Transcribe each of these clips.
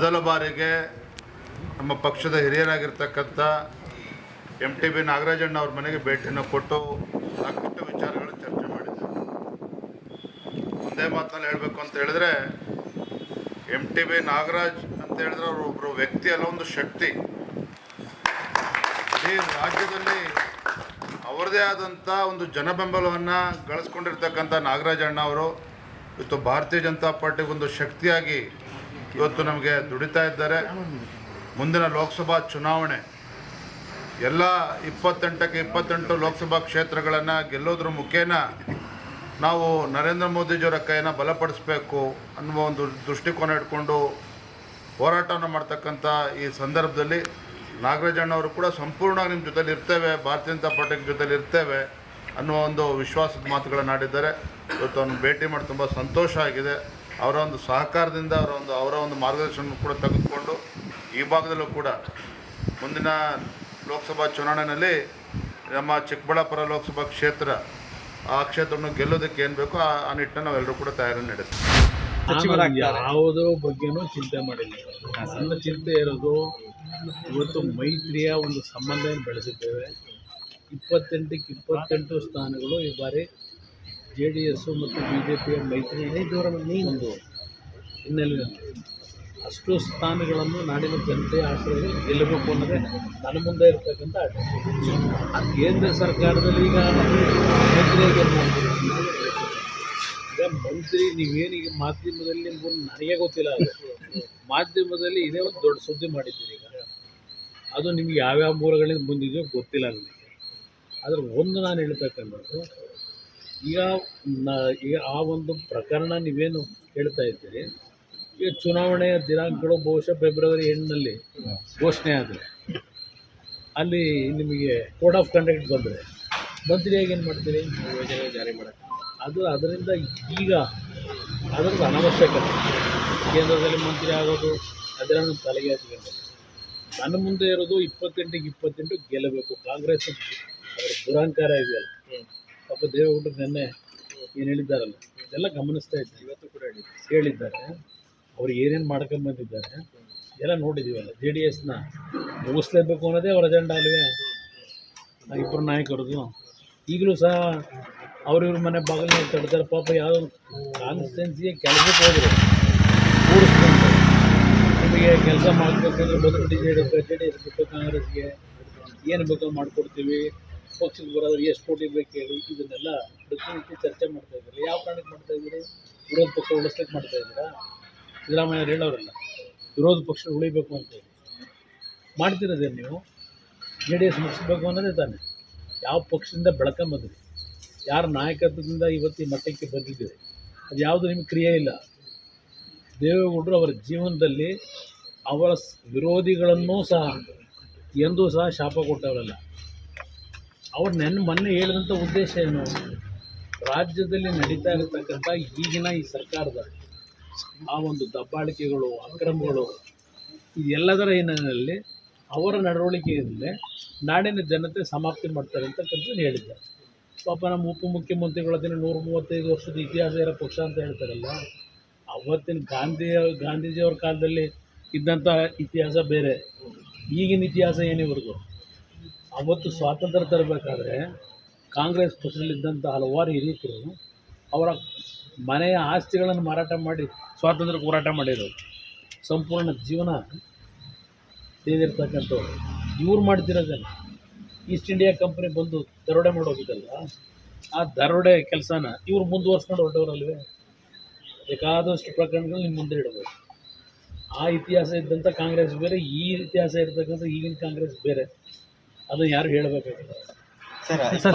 ಮೊದಲ ಬಾರಿಗೆ ನಮ್ಮ ಪಕ್ಷದ ಹಿರಿಯರಾಗಿರ್ತಕ್ಕಂಥ MTB ನಾಗರಾಜಣ್ಣ ಅವ್ರ ಮನೆಗೆ ಭೇಟಿಯನ್ನು ಕೊಟ್ಟು ಸಾಕಷ್ಟು ವಿಚಾರಗಳು ಚರ್ಚೆ ಮಾಡಿದ್ದಾರೆ. ಒಂದೇ ಮಾತಲ್ಲಿ ಹೇಳಬೇಕು ಅಂತ ಹೇಳಿದ್ರೆ MTB ನಾಗರಾಜ್ ಅಂತ ಹೇಳಿದ್ರೆ ಅವರು ಒಬ್ಬರು ವ್ಯಕ್ತಿ ಅಲ್ಲ, ಒಂದು ಶಕ್ತಿ. ಈ ರಾಜ್ಯದಲ್ಲಿ ಅವರದೇ ಆದಂಥ ಒಂದು ಜನಬೆಂಬಲವನ್ನು ಗಳಿಸ್ಕೊಂಡಿರ್ತಕ್ಕಂಥ ನಾಗರಾಜಣ್ಣ ಅವರು ಇವತ್ತು ಭಾರತೀಯ ಜನತಾ ಪಾರ್ಟಿಗೆ ಒಂದು ಶಕ್ತಿಯಾಗಿ ಇವತ್ತು ನಮಗೆ ದುಡಿತಾ ಇದ್ದಾರೆ. ಮುಂದಿನ ಲೋಕಸಭಾ ಚುನಾವಣೆ ಎಲ್ಲ 28ಕ್ಕೆ 28 ಲೋಕಸಭಾ ಕ್ಷೇತ್ರಗಳನ್ನು ಗೆಲ್ಲೋದ್ರ ಮುಖೇನ ನಾವು ನರೇಂದ್ರ ಮೋದಿಜಿಯವರ ಕೈಯನ್ನು ಬಲಪಡಿಸಬೇಕು ಅನ್ನುವ ಒಂದು ದೃಷ್ಟಿಕೋನ ಇಟ್ಕೊಂಡು ಹೋರಾಟವನ್ನು ಮಾಡ್ತಕ್ಕಂಥ ಈ ಸಂದರ್ಭದಲ್ಲಿ ನಾಗರಾಜಣ್ಣವರು ಕೂಡ ಸಂಪೂರ್ಣವಾಗಿ ನಿಮ್ಮ ಜೊತೆಲಿ ಇರ್ತೇವೆ, ಭಾರತೀಯ ಜನತಾ ಪಾರ್ಟಿ ಜೊತೆಲಿ ಇರ್ತೇವೆ ಅನ್ನುವ ಒಂದು ವಿಶ್ವಾಸದ ಮಾತುಗಳನ್ನು ಆಡಿದ್ದಾರೆ. ಇವತ್ತು ಅವ್ರನ್ನ ಭೇಟಿ ಮಾಡಿ ತುಂಬ ಸಂತೋಷ ಆಗಿದೆ. ಅವರ ಒಂದು ಸಹಕಾರದಿಂದ ಅವರ ಒಂದು ಮಾರ್ಗದರ್ಶನ ಕೂಡ ತೆಗೆದುಕೊಂಡು ಈ ಭಾಗದಲ್ಲೂ ಕೂಡ ಮುಂದಿನ ಲೋಕಸಭಾ ಚುನಾವಣೆಯಲ್ಲಿ ನಮ್ಮ ಚಿಕ್ಕಬಳ್ಳಾಪುರ ಲೋಕಸಭಾ ಕ್ಷೇತ್ರ ಆ ಕ್ಷೇತ್ರವನ್ನು ಗೆಲ್ಲೋದಕ್ಕೆ ಏನು ಬೇಕೋ ಆ ನಿಟ್ಟಿನಲ್ಲಿ ನಾವೆಲ್ಲರೂ ಕೂಡ ತಯಾರಿಯನ್ನು ನಡೆಸ್ತೀವಿ. ಯಾವುದೋ ಬಗ್ಗೆನೂ ಚಿಂತೆ ಮಾಡಿಲ್ಲ. ನನ್ನ ಚಿಂತೆ ಇರೋದು ಇವತ್ತು ಮೈತ್ರಿಯ ಒಂದು ಸಂಬಂಧ ಬೆಳೆಸಿದ್ದೇವೆ. 28ಕ್ಕೆ 28 ಸ್ಥಾನಗಳು ಈ ಬಾರಿ JDS ಮತ್ತು BJPಯ ಮೈತ್ರಿ ಒಂದು ಹಿನ್ನೆಲೆಯಲ್ಲಿ ಅಷ್ಟು ಸ್ಥಾನಗಳನ್ನು ನಾಡಿನ ಜನತೆಯ ಆಶ್ರಯದಲ್ಲಿ ಗೆಲ್ಲಬೇಕು ಅನ್ನೋದೇ ನನ್ನ ಮುಂದೆ ಇರತಕ್ಕಂಥ ಕೇಂದ್ರ ಸರ್ಕಾರದಲ್ಲಿ ಈಗ ಮಂತ್ರಿಯಾಗಿ ಈಗ ಮಂತ್ರಿ ನೀವೇನೀಗ ಮಾಧ್ಯಮದಲ್ಲಿ ನಿಮ್ಗೆ ನನಗೆ ಗೊತ್ತಿಲ್ಲ, ಅದು ಮಾಧ್ಯಮದಲ್ಲಿ ಇದೇ ಒಂದು ದೊಡ್ಡ ಸುದ್ದಿ ಮಾಡಿದ್ದೀರಿ. ಈಗ ಅದು ನಿಮ್ಗೆ ಯಾವ್ಯಾವ ಮೂಲಗಳಿಂದ ಬಂದಿದೆಯೋ ಗೊತ್ತಿಲ್ಲ ನನಗೆ. ಆದರೆ ಒಂದು ನಾನು ಹೇಳ್ತಕ್ಕಂಥದ್ದು ಈಗ ಆ ಒಂದು ಪ್ರಕರಣ ನೀವೇನು ಹೇಳ್ತಾ ಇದ್ದೀರಿ, ಈಗ ಚುನಾವಣೆಯ ದಿನಾಂಕಗಳು ಬಹುಶಃ ಫೆಬ್ರವರಿ 8ರಲ್ಲಿ ಘೋಷಣೆ ಆದರೆ ಅಲ್ಲಿ ನಿಮಗೆ ಕೋಡ್ ಆಫ್ ಕಂಡಕ್ಟ್ ಬಂದರೆ ಮಂತ್ರಿಯಾಗಿ ಏನು ಮಾಡ್ತೀರಿ, ಯೋಜನೆ ಜಾರಿ ಮಾಡೋಕ್ಕೆ ಅದರಿಂದ ಈಗ ಅದರದ್ದು ಅನವಶ್ಯಕತೆ. ಕೇಂದ್ರದಲ್ಲಿ ಮಂತ್ರಿ ಆಗೋದು ಅದನ್ನು ತಲೆಗೆ ಹಚ್ಕೊಂಡು ನನ್ನ ಮುಂದೆ ಇರೋದು 28ಕ್ಕೆ 28 ಗೆಲ್ಲಬೇಕು. ಕಾಂಗ್ರೆಸ್ ಅದರ ದುರಹಂಕಾರ ಇದೆಯಲ್ಲ, ಪಾಪ ದೇವೇಗೌಡರು ನೆನ್ನೆ ಏನು ಹೇಳಿದ್ದಾರಲ್ಲ ಇದೆಲ್ಲ ಗಮನಿಸ್ತಾ ಇದ್ದಾರೆ. ಇವತ್ತು ಕೂಡ ಹೇಳಿದ್ದಾರೆ ಅವ್ರು ಏನೇನು ಮಾಡ್ಕೊಂಬಂದಿದ್ದಾರೆ ಎಲ್ಲ ನೋಡಿದ್ದೀವಲ್ಲ. JDSನ ಮುಗಿಸ್ಲೇಬೇಕು ಅನ್ನೋದೇ ಅವ್ರ ಅಜೆಂಡಾ ಅಲ್ವೇ ಇಬ್ಬರು ನಾಯಕರದು. ಈಗಲೂ ಸಹ ಅವ್ರಿವ್ರ ಮನೆ ಬಾಗಿಲು ತಡ್ತಾರೆ. ಪಾಪ ಯಾವುದೋ ಕಾನ್ಸ್ಟಿಟ್ಯೂನ್ಸಿಗೆ ಕೆಲಸಕ್ಕೆ ಹೋದರು ಕೂಡಿಸ್ಕೊಂಡು ನಿಮಗೆ ಕೆಲಸ ಮಾಡಬೇಕಂದ್ರೆ ಮೊದಲು JDS ಬಿಟ್ಟು ಕಾಂಗ್ರೆಸ್ಗೆ ಏನು ಬೇಕೋ ಮಾಡಿಕೊಡ್ತೀವಿ, ಪಕ್ಷಕ್ಕೆ ಬರೋದ್ರೆ ಎಷ್ಟು ಕೋಟಿ ಬೇಕು ಹೇಳಿ, ಇದನ್ನೆಲ್ಲ ಪ್ರತಿನಿತ್ಯ ಚರ್ಚೆ ಮಾಡ್ತಾಯಿದ್ದಾರೆ. ಯಾವ ಕಾರಣಕ್ಕೆ ಮಾಡ್ತಾಯಿದ್ದೀರಿ? ವಿರೋಧ ಪಕ್ಷ ಉಳಿಸ್ಲಿಕ್ಕೆ ಮಾಡ್ತಾಯಿದ್ದೀರಾ? ಸಿದ್ದರಾಮಯ್ಯ ಹೇಳೋರಲ್ಲ ವಿರೋಧ ಪಕ್ಷ ಉಳಿಬೇಕು ಅಂತ ಹೇಳಿ ಮಾಡ್ತಿರೋದೇನು ನೀವು? JDS ಮುಗಿಸ್ಬೇಕು ಅನ್ನೋದೇ ತಾನೆ. ಯಾವ ಪಕ್ಷದಿಂದ ಬೆಳ್ಕೊಂಬಂದ್ರಿ, ಯಾರ ನಾಯಕತ್ವದಿಂದ ಇವತ್ತು ಈ ಮಟ್ಟಕ್ಕೆ ಬಂದಿದ್ದೀರಿ, ಅದು ಯಾವುದು ನಿಮಗೆ ಕ್ರಿಯೆ ಇಲ್ಲ. ದೇವೇಗೌಡರು ಅವರ ಜೀವನದಲ್ಲಿ ಅವರ ವಿರೋಧಿಗಳನ್ನೂ ಸಹ ಎಂದೂ ಸಹ ಶಾಪ ಕೊಟ್ಟವರಲ್ಲ. ಅವ್ರು ಮೊನ್ನೆ ಹೇಳಿದಂಥ ಉದ್ದೇಶ ಏನು? ರಾಜ್ಯದಲ್ಲಿ ನಡೀತಾ ಇರತಕ್ಕಂಥ ಈಗಿನ ಈ ಸರ್ಕಾರದ ಆ ಒಂದು ದಬ್ಬಾಳಿಕೆಗಳು, ಅಕ್ರಮಗಳು, ಇದೆಲ್ಲದರ ಹಿನ್ನೆಲೆಯಲ್ಲಿ ಅವರ ನಡವಳಿಕೆಯಿಂದಲೇ ನಾಡಿನ ಜನತೆ ಸಮಾಪ್ತಿ ಮಾಡ್ತಾರೆ ಅಂತಕ್ಕಂಥದ್ದು ಹೇಳಿದ್ದಾರೆ. ಪಾಪ ನಮ್ಮ ಉಪಮುಖ್ಯಮಂತ್ರಿಗಳ ದಿನ 135 ವರ್ಷದ ಇತಿಹಾಸ ಇರೋ ಪಕ್ಷ ಅಂತ ಹೇಳ್ತಾರಲ್ಲ, ಅವತ್ತಿನ ಗಾಂಧೀಜಿಯವ್ರ ಕಾಲದಲ್ಲಿ ಇದ್ದಂಥ ಇತಿಹಾಸ ಬೇರೆ, ಈಗಿನ ಇತಿಹಾಸ ಏನಿವರೆಗೂ. ಅವತ್ತು ಸ್ವಾತಂತ್ರ್ಯ ತರಬೇಕಾದ್ರೆ ಕಾಂಗ್ರೆಸ್ ಪಕ್ಷದಲ್ಲಿದ್ದಂಥ ಹಲವಾರು ಹಿರಿಯರು ಅವರ ಮನೆಯ ಆಸ್ತಿಗಳನ್ನು ಮಾರಾಟ ಮಾಡಿ ಸ್ವಾತಂತ್ರ್ಯ ಹೋರಾಟ ಮಾಡಿರೋರು, ಸಂಪೂರ್ಣ ಜೀವನ ಸೇರಿರ್ತಕ್ಕಂಥವ್ರು. ಇವ್ರು ಮಾಡ್ತಿರೋದಲ್ಲ, ಈಸ್ಟ್ ಇಂಡಿಯಾ ಕಂಪ್ನಿ ಬಂದು ದರೋಡೆ ಮಾಡೋಗಿದ್ದಲ್ಲ, ಆ ದರೋಡೆ ಕೆಲಸನ ಇವ್ರು ಮುಂದುವರ್ಸ್ಕೊಂಡು ಹೊರಟವರಲ್ವೇ. ಬೇಕಾದಷ್ಟು ಪ್ರಕರಣಗಳು ನಿಮ್ಮ ಮುಂದೆ ಇಡಬೇಕು. ಆ ಇತಿಹಾಸ ಇದ್ದಂಥ ಕಾಂಗ್ರೆಸ್ ಬೇರೆ, ಈ ಇತಿಹಾಸ ಇರ್ತಕ್ಕಂಥ ಈಗಿನ ಕಾಂಗ್ರೆಸ್ ಬೇರೆ. ಅದನ್ನು ಯಾರು ಹೇಳಬೇಕಾಗಿಲ್ಲ.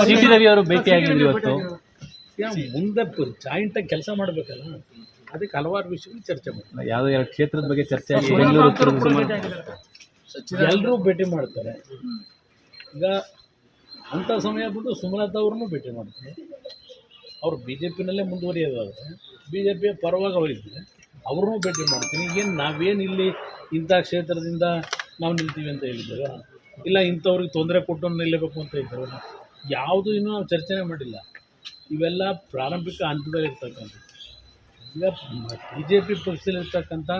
CT ರವಿ ಅವರು ಭೇಟಿಯಾಗಿದ್ರು ಇವತ್ತು. ಮುಂದೆ ಜಾಯಿಂಟಾಗಿ ಕೆಲಸ ಮಾಡಬೇಕಲ್ಲ, ಅದಕ್ಕೆ ಹಲವಾರು ವಿಷಯಗಳು ಚರ್ಚೆ ಮಾಡ್ತಾರೆ. ಯಾವುದೋ 2 ಕ್ಷೇತ್ರದ ಬಗ್ಗೆ ಚರ್ಚೆ ಆಗಿ ಎಲ್ಲರೂ ಭೇಟಿ ಮಾಡ್ತಾರೆ. ಈಗ ಅಂಥ ಸಮಯ ಬಿಟ್ಟು ಸುಮಲತಾ ಅವ್ರನ್ನೂ ಭೇಟಿ ಮಾಡ್ತಾರೆ. ಅವರು BJPನಲ್ಲೇ ಮುಂದುವರಿಯೋದಾದರೆ BJPಯ ಪರವಾಗಿ ಅವರಿದ್ದರೆ ಅವ್ರನ್ನೂ ಭೇಟಿ ಮಾಡ್ತೀನಿ. ಏನು ನಾವೇನು ಇಲ್ಲಿ ಇಂಥ ಕ್ಷೇತ್ರದಿಂದ ನಾವು ನಿಲ್ತೀವಿ ಅಂತ ಹೇಳಿದ್ದೇವೆ, ಇಲ್ಲ ಇಂಥವ್ರಿಗೆ ತೊಂದರೆ ಕೊಟ್ಟು ನಿಲ್ಲಬೇಕು ಅಂತ ಇದ್ದೇವೆ, ಯಾವುದೂ ಇನ್ನೂ ನಾವು ಚರ್ಚೆನೇ ಮಾಡಿಲ್ಲ. ಇವೆಲ್ಲ ಪ್ರಾರಂಭಿಕ ಹಂತದಲ್ಲಿರ್ತಕ್ಕಂಥದ್ದು. ಈಗ BJP ಪಕ್ಷದಲ್ಲಿರ್ತಕ್ಕಂಥ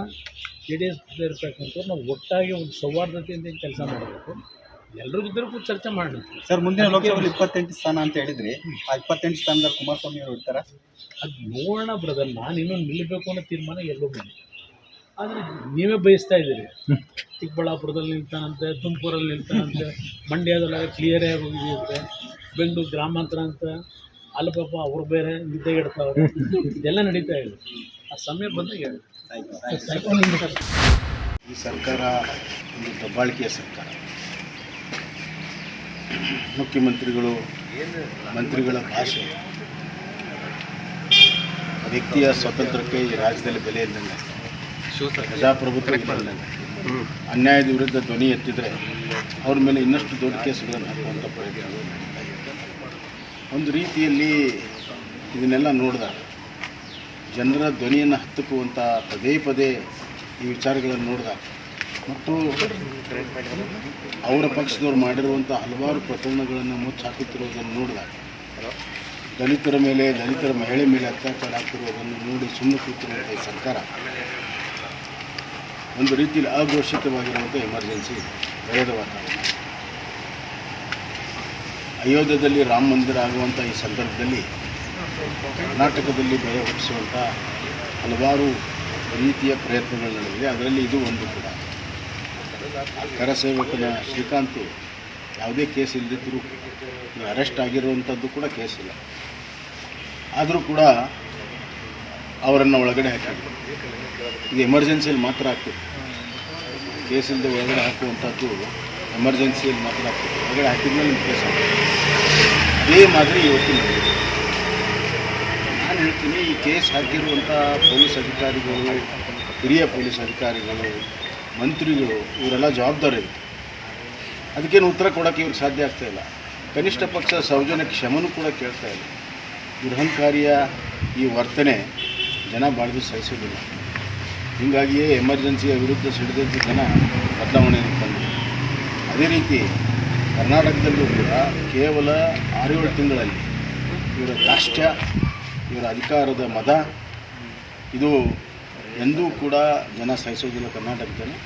ಜೆ ಡಿ ಎಸ್ ಇರ್ತಕ್ಕಂಥವ್ರು ನಾವು ಒಟ್ಟಾಗಿ ಒಂದು ಸೌಹಾರ್ದತೆಯಿಂದ ಕೆಲಸ ಮಾಡಬೇಕು. ಎಲ್ಲರ ಜೊತೆಗೂ ಚರ್ಚೆ ಮಾಡೋಣ ಸರ್. ಮುಂದಿನ ಲೋಕಸಭೆಯಲ್ಲಿ 28 ಸ್ಥಾನ ಅಂತ ಹೇಳಿದ್ರಿ, ಆ 28 ಸ್ಥಾನದಲ್ಲಿ ಕುಮಾರಸ್ವಾಮಿ ಅವರು ಇರ್ತಾರ? ಅದು ನೋಡೋಣ ಬ್ರದರ್. ನಾನು ಇನ್ನೊಂದು ನಿಲ್ಲಬೇಕು ಅನ್ನೋ ತೀರ್ಮಾನ ಎಲ್ಲೋ ಮೇಲೆ. ಆದರೆ ನೀವೇ ಬಯಸ್ತಾ ಇದ್ದೀರಿ, ಚಿಕ್ಕಬಳ್ಳಾಪುರದಲ್ಲಿ ನಿಲ್ತಾನಂತೆ, ತುಮಕೂರಲ್ಲಿ ನಿಲ್ತಾನಂತೆ, ಮಂಡ್ಯದೊಳಗೆ ಕ್ಲಿಯರೇ ಹೋಗಿದೆಯಂತೆ, ಬೆಂಗಳೂರು ಗ್ರಾಮಾಂತರ ಅಂತ ಅಲ್ಲಿ ಪಾಪ ಅವ್ರು ಬೇರೆ ನಿದ್ದೆ ಇಡ್ತಾವ್ರೆ. ಇದೆಲ್ಲ ನಡೀತಾ ಇದೆ. ಆ ಸಮಯ ಬಂದಾಗ ಹೇಳಿ. ಈ ಸರ್ಕಾರ ಒಂದು ದಬ್ಬಾಳಿಕೆಯ ಸರ್ಕಾರ. ಮುಖ್ಯಮಂತ್ರಿಗಳು, ಮಂತ್ರಿಗಳ ಭಾಷೆ, ವ್ಯಕ್ತಿಯ ಸ್ವಾತಂತ್ರ್ಯಕ್ಕೆ ಈ ರಾಜ್ಯದಲ್ಲಿ ಬೆಲೆ ಇಲ್ಲದಂಗೆ, ಪ್ರಜಾಪ್ರಭುತ್ವ ಇಲ್ಲದಂಗೆ, ಅನ್ಯಾಯದ ವಿರುದ್ಧ ಧ್ವನಿ ಎತ್ತಿದರೆ ಅವ್ರ ಮೇಲೆ ಇನ್ನಷ್ಟು ದೊಡ್ಡ ಕೇಸುಗಳನ್ನು ಹಾಕುವಂಥ ಪ್ರಯತ್ನ. ಒಂದು ರೀತಿಯಲ್ಲಿ ಇದನ್ನೆಲ್ಲ ನೋಡಿದಾಗ ಜನರ ಧ್ವನಿಯನ್ನು ಹತ್ತಿಕ್ಕುವಂಥ ಪದೇ ಪದೇ ಈ ವಿಚಾರಗಳನ್ನು ನೋಡಿದಾಗ ಮತ್ತು ಅವರ ಪಕ್ಷದವ್ರು ಮಾಡಿರುವಂಥ ಹಲವಾರು ಪ್ರಕರಣಗಳನ್ನು ಮುಚ್ಚಾಕುತ್ತಿರುವುದನ್ನು ನೋಡಿದಾಗ, ದಲಿತರ ಮೇಲೆ, ದಲಿತರ ಮಹಿಳೆ ಮೇಲೆ ಅತ್ಯಾಚಾರ ಆಗ್ತಿರುವುದನ್ನು ನೋಡಿ ಸುಮ್ಮನೆ ಕೂತಿರುವಂಥ ಈ ಸರ್ಕಾರ ಒಂದು ರೀತಿಯಲ್ಲಿ ಅಘೋಷಿತವಾಗಿರುವಂಥ ಎಮರ್ಜೆನ್ಸಿ ಭಯದ ವಾತಾವರಣ. ಅಯೋಧ್ಯೆಯಲ್ಲಿ ರಾಮ ಮಂದಿರ ಆಗುವಂಥ ಈ ಸಂದರ್ಭದಲ್ಲಿ ಕರ್ನಾಟಕದಲ್ಲಿ ಭಯ ಹುಟ್ಟಿಸುವಂಥ ಹಲವಾರು ರೀತಿಯ ಪ್ರಯತ್ನಗಳು ನಡೆದಿದೆ. ಅದರಲ್ಲಿ ಇದು ಒಂದು ಕೂಡ. ಕರಸೇವಕನ ಶ್ರೀಕಾಂತ್ ಯಾವುದೇ ಕೇಸ್ ಇಲ್ಲದಿದ್ದರೂ ಅರೆಸ್ಟ್ ಆಗಿರುವಂಥದ್ದು ಕೂಡ ಕೇಸ್ ಇಲ್ಲ. ಆದರೂ ಕೂಡ ಅವರನ್ನು ಒಳಗಡೆ ಹಾಕಿದ್ರು. ಇದು ಎಮರ್ಜೆನ್ಸಿಯಲ್ಲಿ ಮಾತ್ರ ಆಗ್ತದೆ. ಕೇಸ್ ಇಲ್ಲದೆ ಒಳಗಡೆ ಹಾಕುವಂಥದ್ದು ಎಮರ್ಜೆನ್ಸಿಯಲ್ಲಿ ಮಾತ್ರ ಆಗ್ತದೆ. ಒಳಗಡೆ ಹಾಕಿದ್ಮೇಲೆ ನಿಮ್ಮ ಕೇಸ್ ಆಗ್ತದೆ. ಅದೇ ಮಾದರಿ ಇವತ್ತು ನಡೆದಿದೆ. ನಾನು ಹೇಳ್ತೀನಿ, ಈ ಕೇಸ್ ಹಾಕಿರುವಂಥ ಪೊಲೀಸ್ ಅಧಿಕಾರಿಗಳು, ಹಿರಿಯ ಪೊಲೀಸ್ ಅಧಿಕಾರಿಗಳು, ಮಂತ್ರಿಗಳು, ಇವರೆಲ್ಲ ಜವಾಬ್ದಾರಿ ಇದೆ. ಅದಕ್ಕೇನು ಉತ್ತರ ಕೊಡೋಕ್ಕೆ ಇವ್ರಿಗೆ ಸಾಧ್ಯ ಆಗ್ತಾಯಿಲ್ಲ. ಕನಿಷ್ಠ ಪಕ್ಷ ಸೌಜನ್ಯ ಕ್ಷಮನೂ ಕೂಡ ಕೇಳ್ತಾ ಇಲ್ಲ. ದುರಹಂಕಾರಿಯ ಈ ವರ್ತನೆ ಜನ ಬಾಳ್ದು ಸಹಿಸೋದಿಲ್ಲ. ಹೀಗಾಗಿಯೇ ಎಮರ್ಜೆನ್ಸಿಯ ವಿರುದ್ಧ ಸಿಡಿದಿದ್ದ ಜನ ಬದಲಾವಣೆಯನ್ನು ತಂದಿದೆ. ಅದೇ ರೀತಿ ಕರ್ನಾಟಕದಲ್ಲೂ ಕೂಡ ಕೇವಲ 6-7 ತಿಂಗಳಲ್ಲಿ ಇವರ ದಾಷ್ಟ್ಯ, ಇವರ ಅಧಿಕಾರದ ಮದ, ಇದು ಎಂದೂ ಕೂಡ ಜನ ಸಹಿಸೋದಿಲ್ಲ ಕರ್ನಾಟಕದಲ್ಲಿ.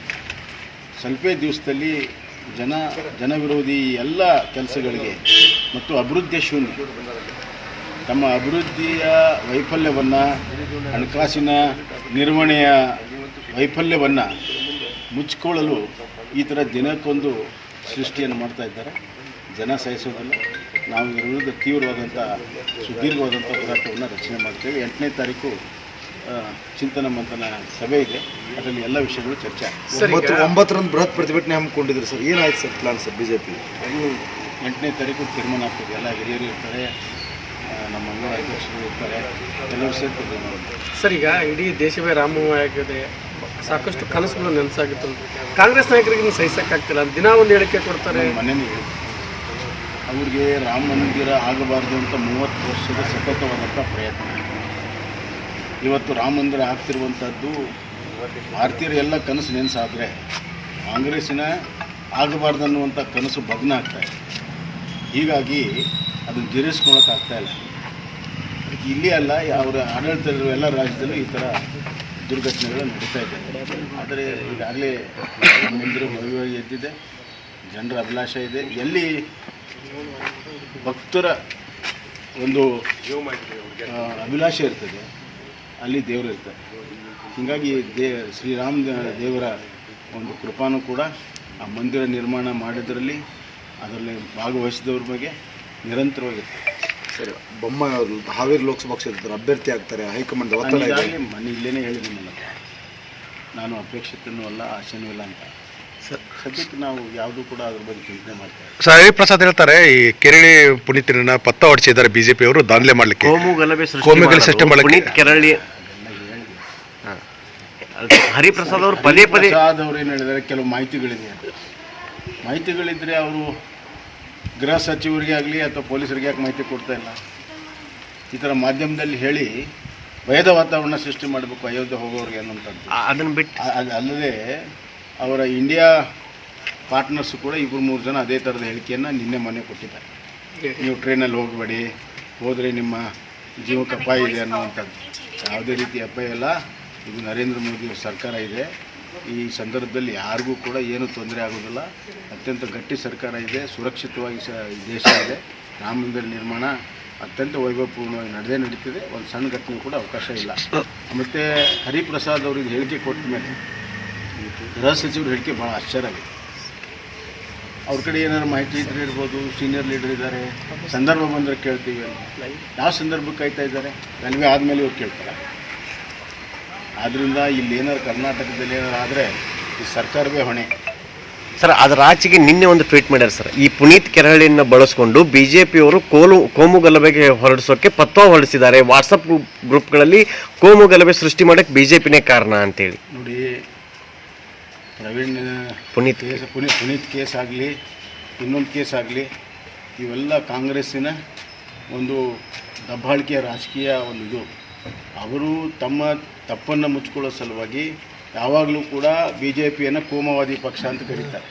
ಸ್ವಲ್ಪ ದಿವಸದಲ್ಲಿ ಜನವಿರೋಧಿ ಎಲ್ಲ ಕೆಲಸಗಳಿಗೆ ಮತ್ತು ಅಭಿವೃದ್ಧಿಯ ಶೂನ್ಯ, ತಮ್ಮ ಅಭಿವೃದ್ಧಿಯ ವೈಫಲ್ಯವನ್ನು, ಹಣಕಾಸಿನ ನಿರ್ವಹಣೆಯ ವೈಫಲ್ಯವನ್ನು ಮುಚ್ಚಿಕೊಳ್ಳಲು ಈ ಥರ ದಿನಕ್ಕೊಂದು ಸೃಷ್ಟಿಯನ್ನು ಮಾಡ್ತಾ ಇದ್ದಾರೆ. ಜನ ಸಹಿಸೋದಿಲ್ಲ. ನಾವು ಇದರ ವಿರುದ್ಧ ತೀವ್ರವಾದಂಥ ಸುದೀರ್ಘವಾದಂಥ ಹೋರಾಟವನ್ನು ರಚನೆ ಮಾಡ್ತೇವೆ. 8ನೇ ತಾರೀಕು ಚಿಂತನ ಮಂಥನ ಸಭೆ ಇದೆ. ಅದರಲ್ಲಿ ಎಲ್ಲ ವಿಷಯಗಳು ಚರ್ಚೆ ಆಗ್ತದೆ. 9ರಂದು ಬೃಹತ್ ಪ್ರತಿಭಟನೆ ಹಮ್ಮಿಕೊಂಡಿದ್ರು ಸರ್. ಏನಾಯ್ತು ಸರ್ ಪ್ಲಾನ್ ಸರ್ BJP? ಅದು 8ನೇ ತಾರೀಕು ತೀರ್ಮಾನ ಆಗ್ತದೆ. ಎಲ್ಲ ಹಿರಿಯರು ಇರ್ತಾರೆ, ನಮ್ಮ ಅಂಗಡ ಅಧ್ಯಕ್ಷರು ಇರ್ತಾರೆ, ಎಲ್ಲರೂ ಸೇರ್ತಾರೆ. ಸರ್, ಈಗ ಇಡೀ ದೇಶವೇ ರಾಮಮಯವಾಗಿದೆ, ಸಾಕಷ್ಟು ಕನಸುಗಳು ನೆನಸಾಗಿತ್ತು. ಕಾಂಗ್ರೆಸ್ ನಾಯಕರಿಗೆ ಸಹಿಸೋಕ್ಕಾಗ್ತಿಲ್ಲ. ದಿನ ಒಂದು ಹೇಳಿಕೆ ಕೊಡ್ತಾರೆ. ಮನೇಲಿ ಹೇಳಿದ್ರು ಅವ್ರಿಗೆ ರಾಮ ಮಂದಿರ ಆಗಬಾರ್ದು ಅಂತ 30 ವರ್ಷದ ಸತತವಾದಂಥ ಪ್ರಯತ್ನ. ಇವತ್ತು ರಾಮ ಮಂದಿರ ಆಗ್ತಿರುವಂಥದ್ದು ಭಾರತೀಯರ ಎಲ್ಲ ಕನಸು ನೆನೆಸಾದರೆ ಕಾಂಗ್ರೆಸ್ಸಿನ ಆಗಬಾರ್ದು ಅನ್ನುವಂಥ ಕನಸು ಭಗ್ನ ಆಗ್ತಾಯಿದೆ. ಹೀಗಾಗಿ ಅದನ್ನು ಜೀರ್ಣಿಸ್ಕೊಳ್ಳೋಕ್ಕಾಗ್ತಾಯಿಲ್ಲ. ಇಲ್ಲಿ ಅಲ್ಲ, ಅವರ ಆಡಳಿತ ಇರುವ ಎಲ್ಲ ರಾಜ್ಯದಲ್ಲೂ ಈ ಥರ ದುರ್ಘಟನೆಗಳು ನಡೀತಾ ಇದ್ದಾವೆ. ಆದರೆ ಈಗಾಗಲೇ ಮಂದಿರ ಭವ್ಯವಾಗಿ ಎದ್ದಿದೆ, ಜನರ ಅಭಿಲಾಷೆ ಇದೆ. ಎಲ್ಲಿ ಭಕ್ತರ ಒಂದು ಅಭಿಲಾಷೆ ಇರ್ತದೆ ಅಲ್ಲಿ ದೇವರು ಇರ್ತಾರೆ. ಹೀಗಾಗಿ ಶ್ರೀರಾಮ ದೇವರ ಒಂದು ಕೃಪಾನೂ ಕೂಡ ಆ ಮಂದಿರ ನಿರ್ಮಾಣ ಮಾಡಿದ್ರಲ್ಲಿ, ಅದರಲ್ಲಿ ಭಾಗವಹಿಸಿದವ್ರ ಬಗ್ಗೆ ನಿರಂತರವಾಗಿರ್ತದೆ. ಸರಿ, ಬೊಮ್ಮಾಯಿ ಅವರು ಹಾವೇರಿ ಲೋಕಸಭಾ ಕ್ಷೇತ್ರದ ಅಭ್ಯರ್ಥಿ ಆಗ್ತಾರೆ, ಹೈಕಮಾಂಡ್ ಒತ್ತಡ ಇದೆ. ಮನೆ ಇಲ್ಲೇನೇ ಹೇಳಿದ್ದೀನಲ್ಲ, ನಾನು ಅಪೇಕ್ಷಿತನೂ ಅಲ್ಲ, ಆಶೆನೂ ಇಲ್ಲ ಅಂತ. ಸದ್ಯಕ್ಕೆ ನಾವು ಯಾವುದೂ ಕೂಡ ಅದ್ರ ಬಗ್ಗೆ ಚಿಂತನೆ ಮಾಡ್ತೇವೆ. ಸರ್, ಹರಿಪ್ರಸಾದ್ ಹೇಳ್ತಾರೆ, ಈ ಕೆರಳಿ ಪುನೀತರನ್ನ ಪತ್ತ ಹೊಡಿಸಿದ್ದಾರೆ BJP ಅವರು ದಾಂಧಲೆ ಮಾಡಲಿಕ್ಕೆ, ಕೋಮು ಗಲಭೆ ಸೃಷ್ಟಿ ಮಾಡಲಿಕ್ಕೆ. ಕೆರಳಿ ಹರಿಪ್ರಸಾದ್ ಅವರು ಪದೇ ಪದೇ ಅವ್ರು ಏನು ಹೇಳಿದ್ದಾರೆ, ಕೆಲವು ಮಾಹಿತಿಗಳಿದ್ದರೆ ಅವರು ಗೃಹ ಸಚಿವರಿಗೆ ಆಗಲಿ ಅಥವಾ ಪೊಲೀಸರಿಗೆ ಯಾಕೆ ಮಾಹಿತಿ ಕೊಡ್ತಾ ಇಲ್ಲ? ಈ ಥರ ಮಾಧ್ಯಮದಲ್ಲಿ ಹೇಳಿ ಭಯದ ವಾತಾವರಣ ಸೃಷ್ಟಿ ಮಾಡಬೇಕು ಅಯೋಧ್ಯೆ ಹೋಗೋರಿಗೆ ಅನ್ನೋಂಥದ್ದು. ಅದನ್ನು ಬಿಟ್ಟು ಅಲ್ಲದೆ ಅವರ ಇಂಡಿಯಾ ಪಾರ್ಟ್ನರ್ಸು ಕೂಡ 2-3 ಜನ ಅದೇ ಥರದ ಹೇಳಿಕೆಯನ್ನು ಮೊನ್ನೆ ಕೊಟ್ಟಿದ್ದಾರೆ. ನೀವು ಟ್ರೈನಲ್ಲಿ ಹೋಗಬೇಡಿ, ಹೋದರೆ ನಿಮ್ಮ ಜೀವಕ್ಕೆ ಅಪಾಯ ಇದೆ ಅನ್ನುವಂಥದ್ದು. ಯಾವುದೇ ರೀತಿ ಅಪಾಯ ಇಲ್ಲ. ಇದು ನರೇಂದ್ರ ಮೋದಿ ಸರ್ಕಾರ ಇದೆ, ಈ ಸಂದರ್ಭದಲ್ಲಿ ಯಾರಿಗೂ ಕೂಡ ಏನೂ ತೊಂದರೆ ಆಗೋದಿಲ್ಲ. ಅತ್ಯಂತ ಗಟ್ಟಿ ಸರ್ಕಾರ ಇದೆ, ಸುರಕ್ಷಿತವಾಗಿ ಈ ದೇಶ ಇದೆ. ರಾಮ ಮಂದಿರ ನಿರ್ಮಾಣ ಅತ್ಯಂತ ವೈಭವಪೂರ್ಣವಾಗಿ ನಡೀತಿದೆ. ಒಂದು ಸಣ್ಣ ಘಟನೆ ಕೂಡ ಅವಕಾಶ ಇಲ್ಲ. ಮತ್ತು ಹರಿಪ್ರಸಾದ್ ಅವರು ಇದು ಹೇಳಿಕೆ ಕೊಟ್ಟ ಮೇಲೆ ಗೃಹ ಸಚಿವರು ಹೇಳಿಕೆ ಭಾಳ ಆಶ್ಚರ್ಯ ಆಗಿದೆ. ಅವ್ರ ಕಡೆ ಏನಾದ್ರು ಮಾಹಿತಿ ಇದ್ರೆ ಇರ್ಬೋದು, ಸೀನಿಯರ್ ಲೀಡರ್ ಇದ್ದಾರೆ, ಸಂದರ್ಭ ಬಂದರೆ ಕೇಳ್ತೀವಿ. ಯಾವ ಸಂದರ್ಭಕ್ಕೆ ಕಾಯ್ತಾ ಇದ್ದಾರೆ? ರೈಲ್ವೆ ಆದಮೇಲೆ ಇವ್ರು ಕೇಳ್ತಾರೆ. ಆದ್ದರಿಂದ ಇಲ್ಲಿ ಏನಾದ್ರು ಕರ್ನಾಟಕದಲ್ಲಿ ಏನಾರು ಆದರೆ ಈ ಸರ್ಕಾರವೇ ಹೊಣೆ. ಸರ್, ಅದರ ಆಚೆಗೆ ನಿನ್ನೆ ಒಂದು ಟ್ವೀಟ್ ಮಾಡ್ಯಾರ ಸರ್. ಈ ಪುನೀತ್ ಕೆರಹಳ್ಳಿಯನ್ನು ಬಳಸಿಕೊಂಡು ಬಿಜೆಪಿಯವರು ಕೋಮು ಗಲಭೆಗೆ ಹೊರಡಿಸೋಕೆ ಪತ್ರ ಹೊರಡಿಸಿದ್ದಾರೆ. ವಾಟ್ಸಪ್ ಗ್ರೂಪ್ಗಳಲ್ಲಿ ಕೋಮು ಗಲಭೆ ಸೃಷ್ಟಿ ಮಾಡೋಕ್ಕೆ ಬಿಜೆಪಿನೇ ಕಾರಣ ಅಂತೇಳಿ. ನೋಡಿ, ಪುನೀತ್ ಕೇಸ್ ಆಗಲಿ, ಇನ್ನೊಂದು ಕೇಸ್ ಆಗಲಿ, ಇವೆಲ್ಲ ಕಾಂಗ್ರೆಸ್ಸಿನ ಒಂದು ದಬ್ಬಾಳಿಕೆಯ ರಾಜಕೀಯ ಒಂದು ಇದು. ಅವರು ತಮ್ಮ ತಪ್ಪನ್ನು ಮುಚ್ಕೊಳ್ಳೋ ಸಲುವಾಗಿ ಯಾವಾಗಲೂ ಕೂಡ ಬಿ ಜೆ ಪಿಯನ್ನು ಕೋಮವಾದಿ ಪಕ್ಷ ಅಂತ ಕರೀತಾರೆ.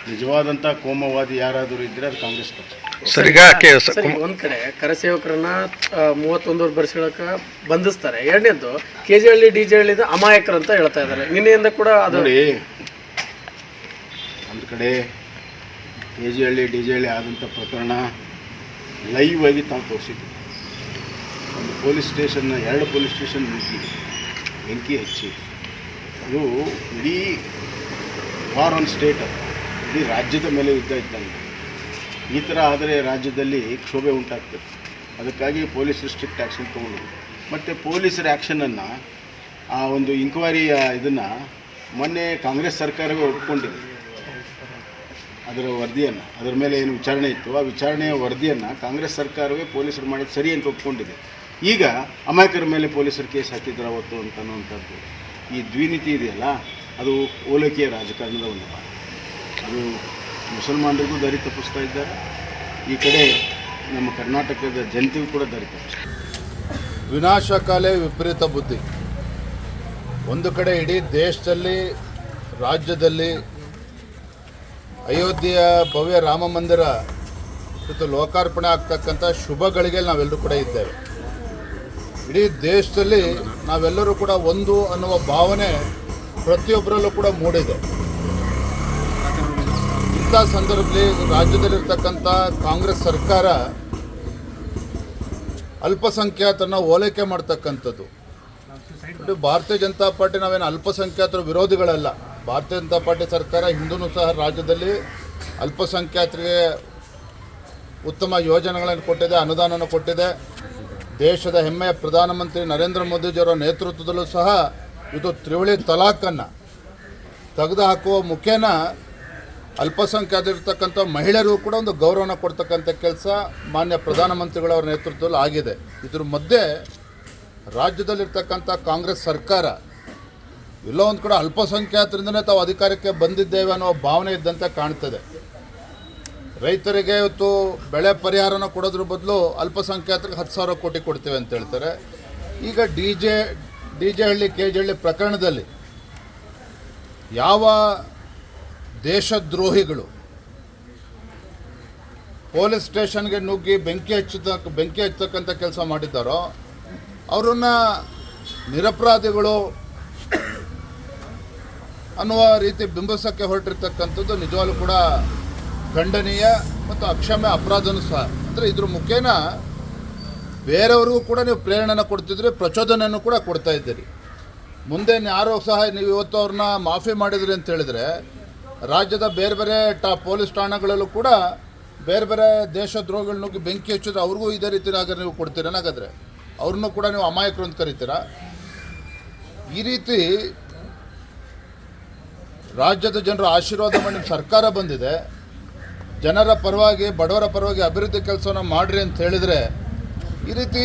ನಿಜವಾದಂಥ ಕೋಮವಾದಿ ಯಾರಾದರೂ ಇದ್ದರೆ ಅದು ಕಾಂಗ್ರೆಸ್ ಪಕ್ಷ. ಒಂದು ಕಡೆ ಕರಸೇವಕರನ್ನ 31 ವರ್ಷಗಳಕ್ಕೆ ಬಂಧಿಸ್ತಾರೆ. ಎರಡನೇದು KJಹಳ್ಳಿ DJಹಳ್ಳಿ ಅಮಾಯಕರು ಅಂತ ಹೇಳ್ತಾ ಇದ್ದಾರೆ. ನಿನ್ನೆಯಿಂದ ಕೂಡ ಅದು ನೋಡಿ, ಒಂದು ಕಡೆ KJಹಳ್ಳಿ DJಹಳ್ಳಿ ಆದಂಥ ಪ್ರಕರಣ ಲೈವ್ ಆಗಿ ತಾವು ತೋರಿಸಿದ್ವಿ. ಒಂದು ಪೊಲೀಸ್ ಸ್ಟೇಷನ್ನ 2 ಪೊಲೀಸ್ ಸ್ಟೇಷನ್ ಬೆಂಕಿ ಹಚ್ಚಿ, ಅದು ಇಡೀ ವಾರ್ ಆನ್ ಸ್ಟೇಟ್, ಇಡೀ ರಾಜ್ಯದ ಮೇಲೆ ಯುದ್ಧ ಇದ್ದಂಗೆ. ಈ ಥರ ಆದರೆ ರಾಜ್ಯದಲ್ಲಿ ಕ್ಷೋಭೆ ಉಂಟಾಗ್ತದೆ. ಅದಕ್ಕಾಗಿ ಪೊಲೀಸರು ಸ್ಟ್ರಿಕ್ಟ್ ಆ್ಯಕ್ಷನ್ ತೊಗೊಂಡು, ಮತ್ತು ಪೊಲೀಸರ ಆ್ಯಕ್ಷನನ್ನು ಆ ಒಂದು ಇಂಕ್ವೈರಿಯ ಇದನ್ನು ಮೊನ್ನೆ ಕಾಂಗ್ರೆಸ್ ಸರ್ಕಾರವೇ ಒಪ್ಕೊಂಡಿದೆ. ಅದರ ವರದಿಯನ್ನು, ಅದರ ಮೇಲೆ ಏನು ವಿಚಾರಣೆ ಇತ್ತು, ಆ ವಿಚಾರಣೆಯ ವರದಿಯನ್ನು ಕಾಂಗ್ರೆಸ್ ಸರ್ಕಾರವೇ ಪೊಲೀಸರು ಮಾಡಿದ್ದು ಸರಿ ಅಂತ ಒಪ್ಕೊಂಡಿದೆ. ಈಗ ಅಮಾಯಕರ ಮೇಲೆ ಪೊಲೀಸರು ಕೇಸ್ ಹಾಕಿದ್ರು ಅವತ್ತು ಅಂತನ್ನುವಂಥದ್ದು. ಈ ದ್ವಿನೀತಿ ಇದೆಯಲ್ಲ, ಅದು ಓಲೈಕೆಯ ರಾಜಕಾರಣದ ಒಂದು ಭಾಗ. ಅದು ಮುಸಲ್ಮಾನರಿಗೂ ದಾರಿ ತಪ್ಪಿಸ್ತಾ ಇದ್ದಾರೆ, ಈ ಕಡೆ ನಮ್ಮ ಕರ್ನಾಟಕದ ಜನತೆಗೂ ಕೂಡ ದಾರಿ ತಪ್ಪಿಸ್ತಾರೆ. ವಿನಾಶಕಾಲೇ ವಿಪರೀತ ಬುದ್ಧಿ. ಒಂದು ಕಡೆ ಇಡೀ ದೇಶದಲ್ಲಿ, ರಾಜ್ಯದಲ್ಲಿ ಅಯೋಧ್ಯೆಯ ಭವ್ಯ ರಾಮ ಮಂದಿರ ಲೋಕಾರ್ಪಣೆ ಆಗ್ತಕ್ಕಂಥ ಶುಭ ಗಳಿಗೆಯಲ್ಲಿ ನಾವೆಲ್ಲರೂ ಕೂಡ ಇದ್ದೇವೆ. ಇಡೀ ದೇಶದಲ್ಲಿ ನಾವೆಲ್ಲರೂ ಕೂಡ ಒಂದು ಅನ್ನುವ ಭಾವನೆ ಪ್ರತಿಯೊಬ್ಬರಲ್ಲೂ ಕೂಡ ಮೂಡಿದೆ. ಇಂಥ ಸಂದರ್ಭದಲ್ಲಿ ರಾಜ್ಯದಲ್ಲಿರ್ತಕ್ಕಂಥ ಕಾಂಗ್ರೆಸ್ ಸರ್ಕಾರ ಅಲ್ಪಸಂಖ್ಯಾತರನ್ನ ಓಲೈಕೆ ಮಾಡ್ತಕ್ಕಂಥದ್ದು. ಭಾರತೀಯ ಜನತಾ ಪಾರ್ಟಿ ನಾವೇನು ಅಲ್ಪಸಂಖ್ಯಾತರ ವಿರೋಧಿಗಳಲ್ಲ. ಭಾರತೀಯ ಜನತಾ ಪಾರ್ಟಿ ಸರ್ಕಾರ ಹಿಂದೂ ಸಹ ರಾಜ್ಯದಲ್ಲಿ ಅಲ್ಪಸಂಖ್ಯಾತರಿಗೆ ಉತ್ತಮ ಯೋಜನೆಗಳನ್ನು ಕೊಟ್ಟಿದೆ, ಅನುದಾನವನ್ನು ಕೊಟ್ಟಿದೆ. ದೇಶದ ಹೆಮ್ಮೆಯ ಪ್ರಧಾನಮಂತ್ರಿ ನರೇಂದ್ರ ಮೋದಿಜಿಯವರ ನೇತೃತ್ವದಲ್ಲೂ ಸಹ ಇದು ತ್ರಿವಳಿ ತಲಾಖನ್ನು ತೆಗೆದುಹಾಕುವ ಮುಖೇನ ಅಲ್ಪಸಂಖ್ಯಾತರಿರ್ತಕ್ಕಂಥ ಮಹಿಳೆಯರಿಗೂ ಕೂಡ ಒಂದು ಗೌರವನ ಕೊಡ್ತಕ್ಕಂಥ ಕೆಲಸ ಮಾನ್ಯ ಪ್ರಧಾನಮಂತ್ರಿಗಳವರ ನೇತೃತ್ವದಲ್ಲಿ ಆಗಿದೆ. ಇದ್ರ ಮಧ್ಯೆ ರಾಜ್ಯದಲ್ಲಿರ್ತಕ್ಕಂಥ ಕಾಂಗ್ರೆಸ್ ಸರ್ಕಾರ ಎಲ್ಲೋ ಒಂದು ಕಡೆ ಅಲ್ಪಸಂಖ್ಯಾತರಿಂದನೇ ತಾವು ಅಧಿಕಾರಕ್ಕೆ ಬಂದಿದ್ದೇವೆ ಅನ್ನೋ ಭಾವನೆ ಇದ್ದಂತೆ ಕಾಣ್ತದೆ. ರೈತರಿಗೆ ಇವತ್ತು ಬೆಳೆ ಪರಿಹಾರನ ಕೊಡೋದ್ರ ಬದಲು ಅಲ್ಪಸಂಖ್ಯಾತರಿಗೆ 10,000 ಕೋಟಿ ಕೊಡ್ತೇವೆ ಅಂತ ಹೇಳ್ತಾರೆ. ಈಗ DJಹಳ್ಳಿ KJಹಳ್ಳಿ ಪ್ರಕರಣದಲ್ಲಿ ಯಾವ ದೇಶದ್ರೋಹಿಗಳು ಪೊಲೀಸ್ ಸ್ಟೇಷನ್ಗೆ ನುಗ್ಗಿ ಬೆಂಕಿ ಹಚ್ಚತಕ್ಕಂಥ ಕೆಲಸ ಮಾಡಿದ್ದಾರೋ ಅವರನ್ನ ನಿರಪರಾಧಿಗಳು ಅನ್ನುವ ರೀತಿ ಬಿಂಬಿಸೋಕ್ಕೆ ಹೊರಟಿರ್ತಕ್ಕಂಥದ್ದು ನಿಜವಾಗ್ಲೂ ಕೂಡ ಖಂಡನೀಯ ಮತ್ತು ಅಕ್ಷಮ್ಯ ಅಪರಾಧನೂ ಸಹ. ಅಂದರೆ ಇದ್ರ ಮುಖೇನ ಬೇರೆಯವ್ರಿಗೂ ಕೂಡ ನೀವು ಪ್ರೇರಣೆನ ಕೊಡ್ತಿದ್ರಿ, ಪ್ರಚೋದನೆಯನ್ನು ಕೂಡ ಕೊಡ್ತಾ ಇದ್ದೀರಿ. ಮುಂದೆ ಯಾರೋ ಸಹ ನೀವು ಇವತ್ತು ಅವ್ರನ್ನ ಮಾಫಿ ಮಾಡಿದ್ರಿ ಅಂತ ಹೇಳಿದರೆ ರಾಜ್ಯದ ಬೇರೆ ಬೇರೆ ಪೊಲೀಸ್ ಠಾಣೆಗಳಲ್ಲೂ ಕೂಡ ಬೇರೆ ಬೇರೆ ದೇಶದ್ರೋಹಿಗಳು ನುಗ್ಗಿ ಬೆಂಕಿ ಹಚ್ಚಿದ್ರೆ ಅವ್ರಿಗೂ ಇದೇ ರೀತಿ ನೀವು ಕೊಡ್ತೀರೇನಾಗಾದರೆ ಅವ್ರನ್ನೂ ಕೂಡ ನೀವು ಅಮಾಯಕರು ಅಂತ ಕರಿತೀರಾ? ಈ ರೀತಿ ರಾಜ್ಯದ ಜನರ ಆಶೀರ್ವಾದ ಮಾಡಿ ನಿಮ್ಮ ಸರ್ಕಾರ ಬಂದಿದೆ, ಜನರ ಪರವಾಗಿ ಬಡವರ ಪರವಾಗಿ ಅಭಿವೃದ್ಧಿ ಕೆಲಸವನ್ನು ಮಾಡಿರಿ ಅಂತ ಹೇಳಿದರೆ ಈ ರೀತಿ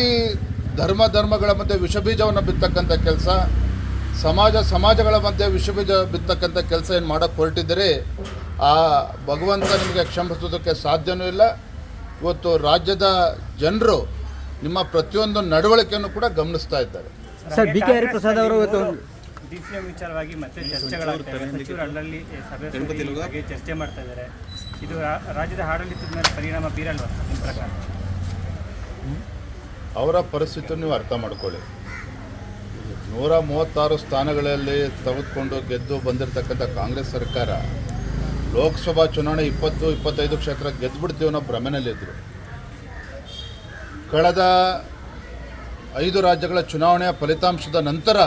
ಧರ್ಮಗಳ ಮಧ್ಯೆ ವಿಷಬೀಜವನ್ನು ಬಿತ್ತಕ್ಕಂಥ ಕೆಲಸ, ಸಮಾಜಗಳ ಮಧ್ಯೆ ವಿಷಬೀಜ ಬಿತ್ತಕ್ಕಂಥ ಕೆಲಸ ಏನು ಮಾಡೋಕ್ಕೆ ಹೊರಟಿದ್ದೀರಿ, ಆ ಭಗವಂತ ನಿಮಗೆ ಕ್ಷಮಿಸೋದಕ್ಕೆ ಸಾಧ್ಯವೂ ಇಲ್ಲ. ಇವತ್ತು ರಾಜ್ಯದ ಜನರು ನಿಮ್ಮ ಪ್ರತಿಯೊಂದು ನಡವಳಿಕೆಯನ್ನು ಕೂಡ ಗಮನಿಸ್ತಾ ಇದ್ದಾರೆ. ಸರ್, BK ಹರಿಪ್ರಸಾದ್ ಅವರು ಇವತ್ತು DCM ವಿಚಾರವಾಗಿ ಮತ್ತೆ ಚರ್ಚೆಗಳಾಗ್ತವೆ. ಸಚಿವರು ಅಲ್ಲಲ್ಲಿ ಸಭೆ ಬಗ್ಗೆ ಚರ್ಚೆ ಮಾಡ್ತಾ ಇದ್ದಾರೆ. ಇದು ರಾಜ್ಯದ ಆಡಳಿತದ ಮೇಲೆ ಪರಿಣಾಮ ಬೀರಲ್ವಾ ನಿಮ್ಮ ಪ್ರಕಾರ? ಅವರ ಪರಿಸ್ಥಿತಿಯನ್ನು ನೀವು ಅರ್ಥ ಮಾಡ್ಕೊಳ್ಳಿ. 136 ಸ್ಥಾನಗಳಲ್ಲಿ ತೆಗೆದುಕೊಂಡು ಗೆದ್ದು ಬಂದಿರತಕ್ಕಂಥ ಕಾಂಗ್ರೆಸ್ ಸರ್ಕಾರ ಲೋಕಸಭಾ ಚುನಾವಣೆ 20-25 ಕ್ಷೇತ್ರ ಗೆದ್ದುಬಿಡ್ತೀವಿ ಅನ್ನೋ ಭ್ರಮೆನಲ್ಲಿದ್ದರು. ಕಳೆದ 5 ರಾಜ್ಯಗಳ ಚುನಾವಣೆಯ ಫಲಿತಾಂಶದ ನಂತರ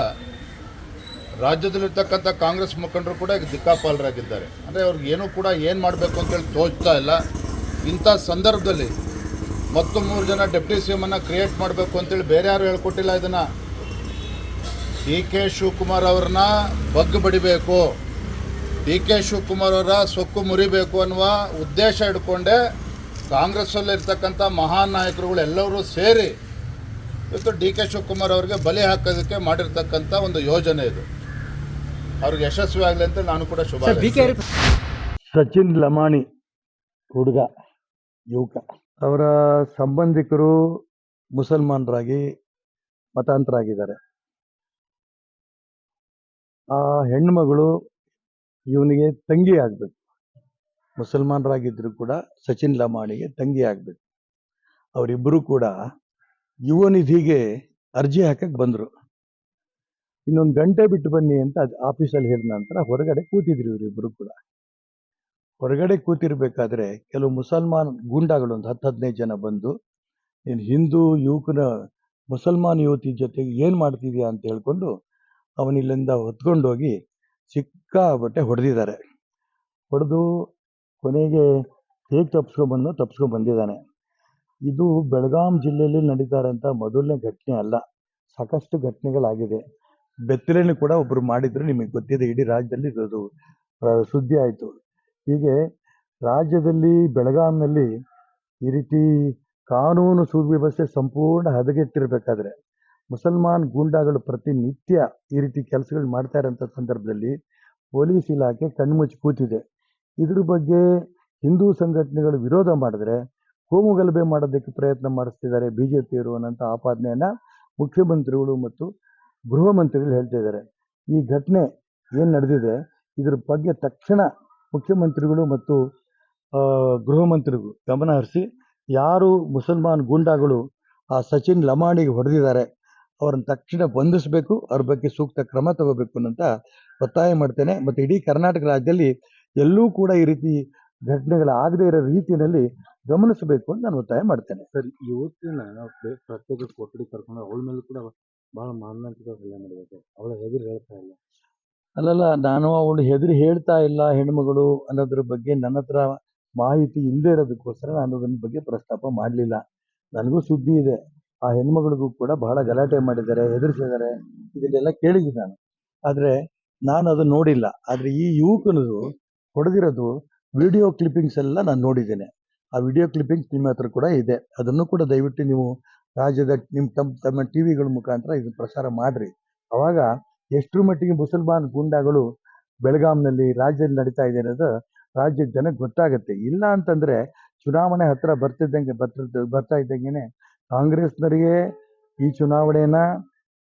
ರಾಜ್ಯದಲ್ಲಿರ್ತಕ್ಕಂಥ ಕಾಂಗ್ರೆಸ್ ಮುಖಂಡರು ಕೂಡ ಈಗ ದಿಕ್ಕಾಪಾಲರಾಗಿದ್ದಾರೆ. ಅಂದರೆ ಅವ್ರಿಗೆ ಏನೂ ಕೂಡ ಏನು ಮಾಡಬೇಕು ಅಂತೇಳಿ ತೋಚ್ತಾ ಇಲ್ಲ. ಇಂಥ ಸಂದರ್ಭದಲ್ಲಿ 3 ಜನ ಡೆಪ್ಟಿ ಸಿ ಎಮ್ ಅನ್ನು ಕ್ರಿಯೇಟ್ ಮಾಡಬೇಕು ಅಂತೇಳಿ ಬೇರೆ ಯಾರು ಹೇಳ್ಕೊಟ್ಟಿಲ್ಲ. ಇದನ್ನು DK ಶಿವಕುಮಾರ್ ಅವ್ರನ್ನ ಬಗ್ಗು ಬಡಿಬೇಕು, DK ಶಿವಕುಮಾರ್ ಅವರ ಸೊಕ್ಕು ಮುರಿಬೇಕು ಅನ್ನುವ ಉದ್ದೇಶ ಇಟ್ಕೊಂಡೆ ಕಾಂಗ್ರೆಸ್ಸಲ್ಲಿರ್ತಕ್ಕಂಥ ಮಹಾನ್ ನಾಯಕರುಗಳು ಎಲ್ಲರೂ ಸೇರಿ ಇವತ್ತು DK ಶಿವಕುಮಾರ್ ಅವರಿಗೆ ಬಲಿ ಹಾಕೋದಕ್ಕೆ ಮಾಡಿರ್ತಕ್ಕಂಥ ಒಂದು ಯೋಜನೆ ಇದು. ಅವ್ರಿಗೆ ಯಶಸ್ವಿ ಆಗಲಿ ಅಂತ ನಾನು ಕೂಡ ಶುಭ. ಸಚಿನ್ ಲಮಾಣಿ ಹುಡುಗ ಯುವಕ, ಅವರ ಸಂಬಂಧಿಕರು ಮುಸಲ್ಮಾನರಾಗಿ ಮತಾಂತರಾಗಿದ್ದಾರೆ. ಆ ಹೆಣ್ಮಗಳು ಇವನಿಗೆ ತಂಗಿ ಆಗಬೇಕು. ಮುಸಲ್ಮಾನರಾಗಿದ್ದರೂ ಕೂಡ ಸಚಿನ್ ಲಮಾಣಿಗೆ ತಂಗಿ ಆಗಬೇಕು. ಅವರಿಬ್ಬರು ಕೂಡ ಯುವ ನಿಧಿಗೆ ಅರ್ಜಿ ಹಾಕಕ್ಕೆ ಬಂದರು. ಇನ್ನೊಂದು ಗಂಟೆ ಬಿಟ್ಟು ಬನ್ನಿ ಅಂತ ಆಫೀಸಲ್ಲಿ ಹೇಳಿದ ನಂತರ ಹೊರಗಡೆ ಕೂತಿದ್ರು. ಇವರಿಬ್ಬರು ಕೂಡ ಹೊರಗಡೆ ಕೂತಿರ್ಬೇಕಾದ್ರೆ ಕೆಲವು ಮುಸಲ್ಮಾನ್ ಗೂಂಡಾಗಳು ಒಂದು 10-15 ಜನ ಬಂದು, ನೀನು ಹಿಂದೂ ಯುವಕನ ಮುಸಲ್ಮಾನ್ ಯುವತಿ ಜೊತೆಗೆ ಏನು ಮಾಡ್ತಿದ್ಯಾ ಅಂತ ಹೇಳ್ಕೊಂಡು ಅವನಿಲ್ಲಿಂದ ಹೊತ್ಕೊಂಡೋಗಿ ಸಿಕ್ಕಾಬಟ್ಟೆ ಹೊಡೆದಿದ್ದಾರೆ. ಹೊಡೆದು ಕೊನೆಗೆ ಹೇಗೆ ತಪ್ಪಿಸ್ಕೊಂಡು ಬಂದಿದ್ದಾನೆ. ಇದು ಬೆಳಗಾಂ ಜಿಲ್ಲೆಯಲ್ಲಿ ನಡೀತಾರಂಥ ಮೊದಲನೇ ಘಟನೆ ಅಲ್ಲ, ಸಾಕಷ್ಟು ಘಟನೆಗಳಾಗಿದೆ. ಬೆತ್ತಲೆಯನ್ನು ಕೂಡ ಒಬ್ಬರು ಮಾಡಿದ್ರು, ನಿಮಗೆ ಗೊತ್ತಿದೆ. ಇಡೀ ರಾಜ್ಯದಲ್ಲಿ ಇದು ಸುದ್ದಿ ಆಯಿತು. ಹೀಗೆ ರಾಜ್ಯದಲ್ಲಿ ಬೆಳಗಾಂನಲ್ಲಿ ಈ ರೀತಿ ಕಾನೂನು ಸುವ್ಯವಸ್ಥೆ ಸಂಪೂರ್ಣ ಹದಗೆಟ್ಟಿರಬೇಕಾದ್ರೆ ಮುಸಲ್ಮಾನ್ ಗೂಂಡಾಗಳು ಪ್ರತಿನಿತ್ಯ ಈ ರೀತಿ ಕೆಲಸಗಳು ಮಾಡ್ತಾ ಇರೋಂಥ ಸಂದರ್ಭದಲ್ಲಿ ಪೊಲೀಸ್ ಇಲಾಖೆ ಕಣ್ಮುಚ್ಚಿ ಕೂತಿದೆ. ಇದ್ರ ಬಗ್ಗೆ ಹಿಂದೂ ಸಂಘಟನೆಗಳು ವಿರೋಧ ಮಾಡಿದ್ರೆ ಕೋಮು ಗಲಭೆ ಮಾಡೋದಕ್ಕೆ ಪ್ರಯತ್ನ ಮಾಡಿಸ್ತಿದ್ದಾರೆ BJPಯವರು ಅನ್ನೋಂಥ ಆಪಾದನೆಯನ್ನು ಮುಖ್ಯಮಂತ್ರಿಗಳು ಮತ್ತು ಗೃಹ ಮಂತ್ರಿಗಳು ಹೇಳ್ತಾ ಇದ್ದಾರೆ. ಈ ಘಟನೆ ಏನು ನಡೆದಿದೆ ಇದ್ರ ಬಗ್ಗೆ ತಕ್ಷಣ ಮುಖ್ಯಮಂತ್ರಿಗಳು ಮತ್ತು ಗೃಹ ಮಂತ್ರಿಗಳು ಗಮನ ಹರಿಸಿ ಯಾರು ಮುಸಲ್ಮಾನ್ ಗೂಂಡಾಗಳು ಆ ಸಚಿನ್ ಲಮಾಣಿಗೆ ಹೊಡೆದಿದ್ದಾರೆ ಅವ್ರನ್ನ ತಕ್ಷಣ ಬಂಧಿಸಬೇಕು, ಅವ್ರ ಬಗ್ಗೆ ಸೂಕ್ತ ಕ್ರಮ ತಗೋಬೇಕು ಅಂತ ಒತ್ತಾಯ ಮಾಡ್ತೇನೆ. ಮತ್ತು ಇಡೀ ಕರ್ನಾಟಕ ರಾಜ್ಯದಲ್ಲಿ ಎಲ್ಲೂ ಕೂಡ ಈ ರೀತಿ ಘಟನೆಗಳಾಗದೇ ಇರೋ ರೀತಿಯಲ್ಲಿ ಗಮನಿಸಬೇಕು ಅಂತ ನಾನು ಒತ್ತಾಯ ಮಾಡ್ತೇನೆ. ಸರ್, ಯುವತಿನ ಪ್ರತ್ಯೇಕ ಕೊಠಡಿ ಕರ್ಕೊಂಡು ಅವಳ ಮೇಲೆ ಕೂಡ ಭಾಳ ಮಾನನಂತಿಕ ಹಲ್ಲೆ ಮಾಡಬೇಕು. ಅವಳ ಹೆದರಿ ಹೇಳ್ತಾ ಇಲ್ಲ. ಅಲ್ಲಲ್ಲ, ನಾನು ಅವಳು ಹೆದರಿ ಹೇಳ್ತಾ ಇಲ್ಲ ಹೆಣ್ಮಗಳು ಅನ್ನೋದ್ರ ಬಗ್ಗೆ ನನ್ನ ಹತ್ರ ಮಾಹಿತಿ ಇಲ್ಲದೆ ಇರೋದಕ್ಕೋಸ್ಕರ ನಾನು ಅದ್ರ ಬಗ್ಗೆ ಪ್ರಸ್ತಾಪ ಮಾಡಲಿಲ್ಲ. ನನಗೂ ಸುದ್ದಿ ಇದೆ, ಆ ಹೆಣ್ಮಗಳಿಗೂ ಕೂಡ ಬಹಳ ಗಲಾಟೆ ಮಾಡಿದ್ದಾರೆ, ಹೆದರಿಸಿದ್ದಾರೆ, ಇದನ್ನೆಲ್ಲ ಕೇಳಿದ್ದೀನಿ ನಾನು. ಆದರೆ ನಾನು ಅದನ್ನು ನೋಡಿಲ್ಲ. ಆದರೆ ಈ ಯುವಕನದು ಹೊಡೆದಿರೋದು ವಿಡಿಯೋ ಕ್ಲಿಪ್ಪಿಂಗ್ಸ್ ಎಲ್ಲ ನಾನು ನೋಡಿದ್ದೇನೆ. ಆ ವಿಡಿಯೋ ಕ್ಲಿಪ್ಪಿಂಗ್ಸ್ ನಿಮ್ಮ ಹತ್ರ ಕೂಡ ಇದೆ. ಅದನ್ನು ಕೂಡ ದಯವಿಟ್ಟು ನೀವು ರಾಜ್ಯದ ತಮ್ಮ ಟಿವಿಗಳ ಮುಖಾಂತರ ಇದನ್ನು ಪ್ರಸಾರ ಮಾಡಿರಿ. ಆವಾಗ ಎಷ್ಟರ ಮಟ್ಟಿಗೆ ಮುಸಲ್ಮಾನ್ ಗೂಂಡಾಗಳು ಬೆಳಗಾಂನಲ್ಲಿ ರಾಜ್ಯದಲ್ಲಿ ನಡೀತಾ ಇದೆ ಅನ್ನೋದು ರಾಜ್ಯದ ಜನಕ್ಕೆ ಗೊತ್ತಾಗುತ್ತೆ. ಇಲ್ಲ ಅಂತಂದರೆ ಚುನಾವಣೆ ಹತ್ರ ಬರ್ತಾ ಇದ್ದಂಗೆ ಕಾಂಗ್ರೆಸ್ನವರಿಗೆ ಈ ಚುನಾವಣೆನ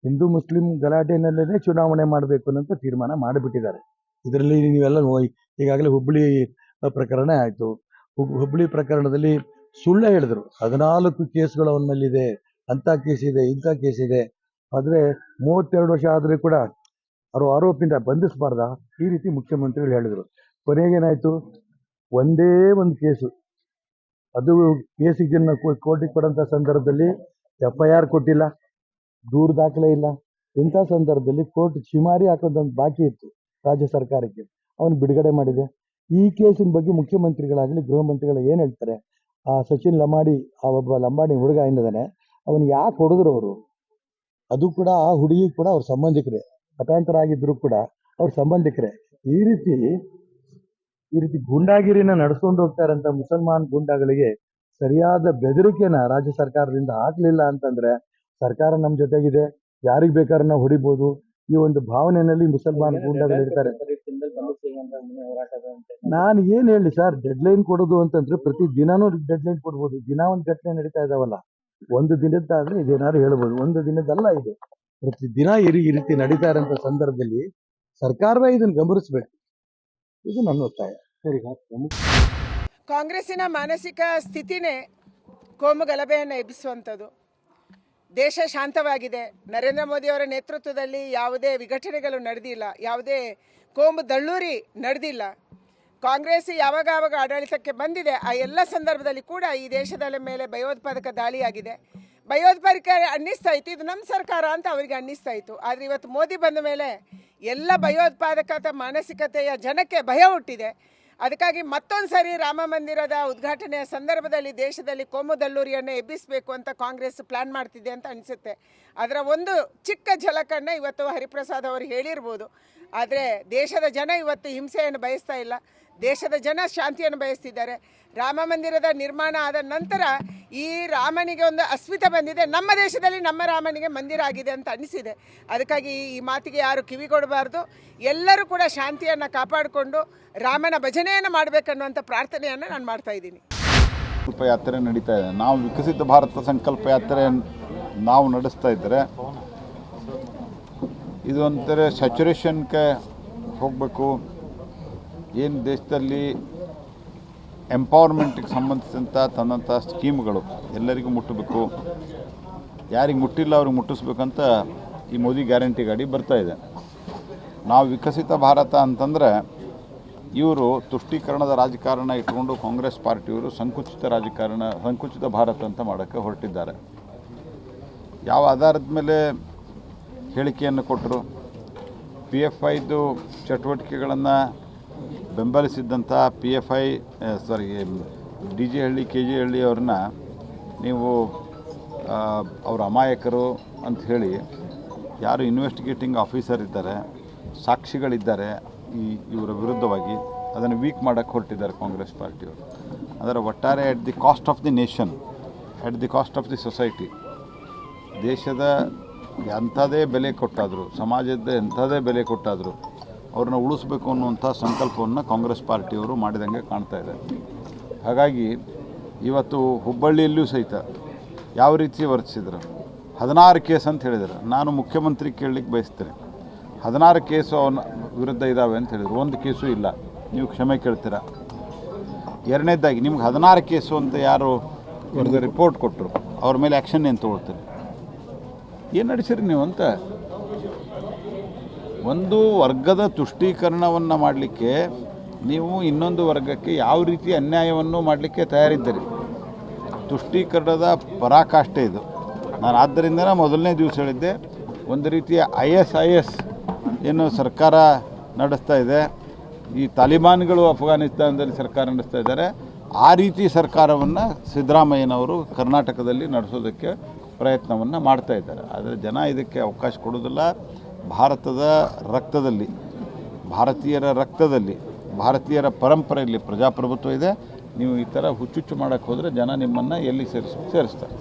ಹಿಂದೂ ಮುಸ್ಲಿಂ ಗಲಾಟೆನಲ್ಲೇ ಚುನಾವಣೆ ಮಾಡಬೇಕು ಅನ್ನೋಂಥ ತೀರ್ಮಾನ ಮಾಡಿಬಿಟ್ಟಿದ್ದಾರೆ. ಇದರಲ್ಲಿ ನೀವೆಲ್ಲ ಈಗಾಗಲೇ ಹುಬ್ಬಳ್ಳಿ ಪ್ರಕರಣ ಆಯಿತು. ಹುಬ್ಬಳ್ಳಿ ಪ್ರಕರಣದಲ್ಲಿ ಸುಳ್ಳು ಹೇಳಿದ್ರು, 14 ಕೇಸ್ಗಳು ಅವನ ಮೇಲಿದೆ, ಅಂಥ ಕೇಸ್ ಇದೆ, ಇಂಥ ಕೇಸ್ ಇದೆ. ಆದರೆ 32 ವರ್ಷ ಆದರೆ ಕೂಡ ಅವರು ಆರೋಪಿಯಿಂದ ಬಂಧಿಸಬಾರ್ದ, ಈ ರೀತಿ ಮುಖ್ಯಮಂತ್ರಿಗಳು ಹೇಳಿದರು. ಕೊನೆಗೇನಾಯಿತು, ಒಂದೇ ಒಂದು ಕೇಸು, ಅದು ಕೇಸಿಗೆ ಕೋರ್ಟಿಗೆ ಕೊಡೋಂಥ ಸಂದರ್ಭದಲ್ಲಿ FIR ಕೊಟ್ಟಿಲ್ಲ, ದೂರು ದಾಖಲೆ ಇಲ್ಲ. ಇಂಥ ಸಂದರ್ಭದಲ್ಲಿ ಕೋರ್ಟ್ ಚಿಮಾರಿ ಹಾಕೋದೊಂದು ಬಾಕಿ ಇತ್ತು ರಾಜ್ಯ ಸರ್ಕಾರಕ್ಕೆ, ಅವನು ಬಿಡುಗಡೆ ಮಾಡಿದೆ. ಈ ಕೇಸಿನ ಬಗ್ಗೆ ಮುಖ್ಯಮಂತ್ರಿಗಳಾಗಲಿ ಗೃಹ ಮಂತ್ರಿಗಳು ಏನು ಹೇಳ್ತಾರೆ? ಆ ಸಚಿನ್ ಲಮಾಡಿ, ಆ ಒಬ್ಬ ಲಂಬಾಣಿ ಹುಡುಗ ಏನಿದ್ದಾನೆ ಅವನಿಗೆ ಯಾಕೆ ಹೊಡೆದ್ರು ಅವರು? ಅದು ಕೂಡ ಆ ಹುಡುಗಿ ಕೂಡ ಅವ್ರ ಸಂಬಂಧಿಕರೇ, ಮತಾಂತರ ಆಗಿದ್ರು ಕೂಡ ಅವ್ರ ಸಂಬಂಧಿಕರೇ. ಈ ರೀತಿ ಗೂಂಡಾಗಿರಿನ ನಡೆಸ್ಕೊಂಡು ಹೋಗ್ತಾ ಇರೋಂಥ ಮುಸಲ್ಮಾನ್ ಗೂಂಡಾಗಳಿಗೆ ಸರಿಯಾದ ಬೆದರಿಕೆನ ರಾಜ್ಯ ಸರ್ಕಾರದಿಂದ ಹಾಕಲಿಲ್ಲ ಅಂತಂದ್ರೆ ಸರ್ಕಾರ ನಮ್ಮ ಜೊತೆಗಿದೆ, ಯಾರಿಗೆ ಬೇಕಾದ್ರೂ ನಾವು ಹೊಡಿಬೋದು, ಈ ಒಂದು ಭಾವನೆಯಲ್ಲಿ ಮುಸಲ್ಮಾನ್ ಗೂಂಡಾಗಳು ಇರ್ತಾರೆ. ನಾನು ಏನು ಹೇಳಿ ಸರ್, ಡೆಡ್ಲೈನ್ ಕೊಡೋದು ಅಂತಂದ್ರೆ ಪ್ರತಿ ದಿನಾನೂ ಡೆಡ್ಲೈನ್ ಕೊಡ್ಬೋದು. ದಿನ ಒಂದು ಘಟನೆ ನಡೀತಾ ಇದಾವಲ್ಲ, ಒಂದು ದಿನದ್ದಾದ್ರೆ ಇದೇನಾದ್ರು ಹೇಳ್ಬೋದು, ಒಂದು ದಿನದಲ್ಲ ಇದು. ಪ್ರತಿ ದಿನ ಈ ರೀತಿ ನಡೀತಾ ಇರೋಂಥ ಸಂದರ್ಭದಲ್ಲಿ ಸರ್ಕಾರವೇ ಇದನ್ನು ಗಮನಿಸಬೇಕು. ಇದು ನನ್ನ ಒತ್ತಾಯ. ಸರಿ, ಕಾಂಗ್ರೆಸ್ಸಿನ ಮಾನಸಿಕ ಸ್ಥಿತಿನೇ ಕೋಮು ಗಲಭೆಯನ್ನು ಎಬ್ಬಿಸುವಂಥದ್ದು. ದೇಶ ಶಾಂತವಾಗಿದೆ. ನರೇಂದ್ರ ಮೋದಿಯವರ ನೇತೃತ್ವದಲ್ಲಿ ಯಾವುದೇ ವಿಘಟನೆಗಳು ನಡೆದಿಲ್ಲ, ಯಾವುದೇ ಕೋಮು ದಳ್ಳೂರಿ ನಡೆದಿಲ್ಲ. ಕಾಂಗ್ರೆಸ್ ಯಾವಾಗ ಆಡಳಿತಕ್ಕೆ ಬಂದಿದೆ ಆ ಎಲ್ಲ ಸಂದರ್ಭದಲ್ಲಿ ಕೂಡ ಈ ದೇಶದ ಮೇಲೆ ಭಯೋತ್ಪಾದಕ ದಾಳಿಯಾಗಿದೆ. ಭಯೋತ್ಪಾದಕ ಅನ್ನಿಸ್ತಾ ಇತ್ತು ಇದು ನಮ್ಮ ಸರ್ಕಾರ ಅಂತ ಅವರಿಗೆ ಅನ್ನಿಸ್ತಾ ಇತ್ತು. ಆದರೆ ಇವತ್ತು ಮೋದಿ ಬಂದ ಮೇಲೆ ಎಲ್ಲ ಭಯೋತ್ಪಾದಕ ಮಾನಸಿಕತೆಯ ಜನಕ್ಕೆ ಭಯ ಹುಟ್ಟಿದೆ. ಅದಕ್ಕಾಗಿ ಮತ್ತೊಂದು ಸರಿ ರಾಮ ಮಂದಿರದ ಉದ್ಘಾಟನೆಯ ಸಂದರ್ಭದಲ್ಲಿ ದೇಶದಲ್ಲಿ ಕೋಮು ದಳ್ಳೂರಿಯನ್ನು ಎಬ್ಬಿಸಬೇಕು ಅಂತ ಕಾಂಗ್ರೆಸ್ ಪ್ಲ್ಯಾನ್ ಮಾಡ್ತಿದೆ ಅಂತ ಅನಿಸುತ್ತೆ. ಅದರ ಒಂದು ಚಿಕ್ಕ ಝಲಕನ್ನು ಇವತ್ತು ಹರಿಪ್ರಸಾದ್ ಅವರು ಹೇಳಿರ್ಬೋದು. ಆದರೆ ದೇಶದ ಜನ ಇವತ್ತು ಹಿಂಸೆಯನ್ನು ಬಯಸ್ತಾ ಇಲ್ಲ, ದೇಶದ ಜನ ಶಾಂತಿಯನ್ನು ಬಯಸ್ತಿದ್ದಾರೆ. ರಾಮ ಮಂದಿರದ ನಿರ್ಮಾಣ ಆದ ನಂತರ ಈ ರಾಮನಿಗೆ ಒಂದು ಅಸ್ಮಿತೆ ಬಂದಿದೆ, ನಮ್ಮ ದೇಶದಲ್ಲಿ ನಮ್ಮ ರಾಮನಿಗೆ ಮಂದಿರ ಆಗಿದೆ ಅಂತ ಅನಿಸಿದೆ. ಅದಕ್ಕಾಗಿ ಈ ಮಾತಿಗೆ ಯಾರು ಕಿವಿಗೊಡಬಾರ್ದು, ಎಲ್ಲರೂ ಕೂಡ ಶಾಂತಿಯನ್ನು ಕಾಪಾಡಿಕೊಂಡು ರಾಮನ ಭಜನೆಯನ್ನು ಮಾಡಬೇಕನ್ನುವಂಥ ಪ್ರಾರ್ಥನೆಯನ್ನು ನಾನು ಮಾಡ್ತಾ ಇದ್ದೀನಿ. ಸಂಕಲ್ಪ ಯಾತ್ರೆ ನಡೀತಾ ಇದೆ. ನಾವು ವಿಕಸಿತ ಭಾರತ ಸಂಕಲ್ಪ ಯಾತ್ರೆ ನಾವು ನಡೆಸ್ತಾ ಇದ್ದರೆ ಇದು ಒಂಥರ ಸ್ಯಾಚುರೇಷನ್ಗೆ ಹೋಗಬೇಕು. ಏನು ದೇಶದಲ್ಲಿ ಎಂಪವರ್ಮೆಂಟಿಗೆ ಸಂಬಂಧಿಸಿದಂಥ ತಂದಂಥ ಸ್ಕೀಮ್ಗಳು ಎಲ್ಲರಿಗೂ ಮುಟ್ಟಬೇಕು, ಯಾರಿಗೆ ಮುಟ್ಟಿಲ್ಲ ಅವ್ರಿಗೆ ಮುಟ್ಟಿಸ್ಬೇಕಂತ ಈ ಮೋದಿ ಗ್ಯಾರಂಟಿ ಗಾಡಿ ಬರ್ತಾಯಿದೆ. ನಾವು ವಿಕಸಿತ ಭಾರತ ಅಂತಂದರೆ ಇವರು ತುಷ್ಟೀಕರಣದ ರಾಜಕಾರಣ ಇಟ್ಕೊಂಡು ಕಾಂಗ್ರೆಸ್ ಪಾರ್ಟಿಯವರು ಸಂಕುಚಿತ ಭಾರತ ಅಂತ ಮಾಡೋಕ್ಕೆ ಹೊರಟಿದ್ದಾರೆ. ಯಾವ ಆಧಾರದ ಮೇಲೆ ಹೇಳಿಕೆಯನ್ನು ಕೊಟ್ಟರು? PFIದು ಚಟುವಟಿಕೆಗಳನ್ನು ಬೆಂಬಲಿಸಿದ್ದಂಥ DG ಹಳ್ಳಿ KG ಹಳ್ಳಿ ಅವ್ರನ್ನ ನೀವು ಅವರು ಅಮಾಯಕರು ಅಂತ ಹೇಳಿ ಯಾರು ಇನ್ವೆಸ್ಟಿಗೇಟಿಂಗ್ ಆಫೀಸರ್ ಇದ್ದಾರೆ, ಸಾಕ್ಷಿಗಳಿದ್ದಾರೆ ಇವರ ವಿರುದ್ಧವಾಗಿ ಅದನ್ನು ವೀಕ್ ಮಾಡೋಕ್ಕೆ ಹೊರಟಿದ್ದಾರೆ ಕಾಂಗ್ರೆಸ್ ಪಾರ್ಟಿಯವರು. ಅದರ ಒಟ್ಟಾರೆ at the cost of the nation, at the cost of the society, ದೇಶದ ಎಂಥದೇ ಬೆಲೆ ಕೊಟ್ಟಾದರೂ, ಸಮಾಜದ ಎಂಥದೇ ಬೆಲೆ ಕೊಟ್ಟಾದರೂ ಅವ್ರನ್ನ ಉಳಿಸ್ಬೇಕು ಅನ್ನುವಂಥ ಸಂಕಲ್ಪವನ್ನು ಕಾಂಗ್ರೆಸ್ ಪಾರ್ಟಿಯವರು ಮಾಡಿದಂಗೆ ಕಾಣ್ತಾ ಇದೆ. ಹಾಗಾಗಿ ಇವತ್ತು ಹುಬ್ಬಳ್ಳಿಯಲ್ಲೂ ಸಹಿತ ಯಾವ ರೀತಿ ವರ್ತಿಸಿದ್ರು, 16 ಕೇಸ್ ಅಂತ ಹೇಳಿದರು. ನಾನು ಮುಖ್ಯಮಂತ್ರಿ ಕೇಳಲಿಕ್ಕೆ ಬಯಸ್ತೇನೆ, 16 ಕೇಸು ಅವನ ವಿರುದ್ಧ ಇದ್ದಾವೆ ಅಂತ ಹೇಳಿದರು, ಒಂದು ಕೇಸು ಇಲ್ಲ. ನೀವು ಕ್ಷಮೆ ಕೇಳ್ತೀರಾ? ಎರಡನೇದಾಗಿ ನಿಮ್ಗೆ 16 ಕೇಸು ಅಂತ ಯಾರು ನಿಮಗೆ ರಿಪೋರ್ಟ್ ಕೊಟ್ಟರು, ಅವ್ರ ಮೇಲೆ ಆ್ಯಕ್ಷನ್ ಏನು ತೊಗೊಳ್ತೀರಿ? ಏನು ನಡೆಸಿರಿ ನೀವು ಅಂತ? ಒಂದು ವರ್ಗದ ತುಷ್ಟೀಕರಣವನ್ನು ಮಾಡಲಿಕ್ಕೆ ನೀವು ಇನ್ನೊಂದು ವರ್ಗಕ್ಕೆ ಯಾವ ರೀತಿ ಅನ್ಯಾಯವನ್ನು ಮಾಡಲಿಕ್ಕೆ ತಯಾರಿದ್ದೀರಿ. ತುಷ್ಟೀಕರಣದ ಪರಾಕಾಷ್ಠೆ ಇದು. ನಾನು ಆದ್ದರಿಂದನೇ ಮೊದಲನೇ ದಿವಸ ಹೇಳಿದ್ದೆ, ಒಂದು ರೀತಿಯ IS ಏನು ಸರ್ಕಾರ ನಡೆಸ್ತಾ ಇದೆ, ಈ ತಾಲಿಬಾನ್ಗಳು ಅಫ್ಘಾನಿಸ್ತಾನದಲ್ಲಿ ಸರ್ಕಾರ ನಡೆಸ್ತಾ ಇದ್ದಾರೆ, ಆ ರೀತಿ ಸರ್ಕಾರವನ್ನು ಸಿದ್ದರಾಮಯ್ಯನವರು ಕರ್ನಾಟಕದಲ್ಲಿ ನಡೆಸೋದಕ್ಕೆ ಪ್ರಯತ್ನವನ್ನು ಮಾಡ್ತಾ ಇದ್ದಾರೆ. ಆದರೆ ಜನ ಇದಕ್ಕೆ ಅವಕಾಶ ಕೊಡೋದಿಲ್ಲ. ಭಾರತದ ರಕ್ತದಲ್ಲಿ, ಭಾರತೀಯರ ರಕ್ತದಲ್ಲಿ, ಭಾರತೀಯರ ಪರಂಪರೆಯಲ್ಲಿ ಪ್ರಜಾಪ್ರಭುತ್ವ ಇದೆ. ನೀವು ಈ ಥರ ಹುಚ್ಚುಚ್ಚು ಮಾಡೋಕ್ಕೆ ಹೋದರೆ ಜನ ನಿಮ್ಮನ್ನು ಎಲ್ಲಿ ಸೇರಿಸ್ತಾರೆ.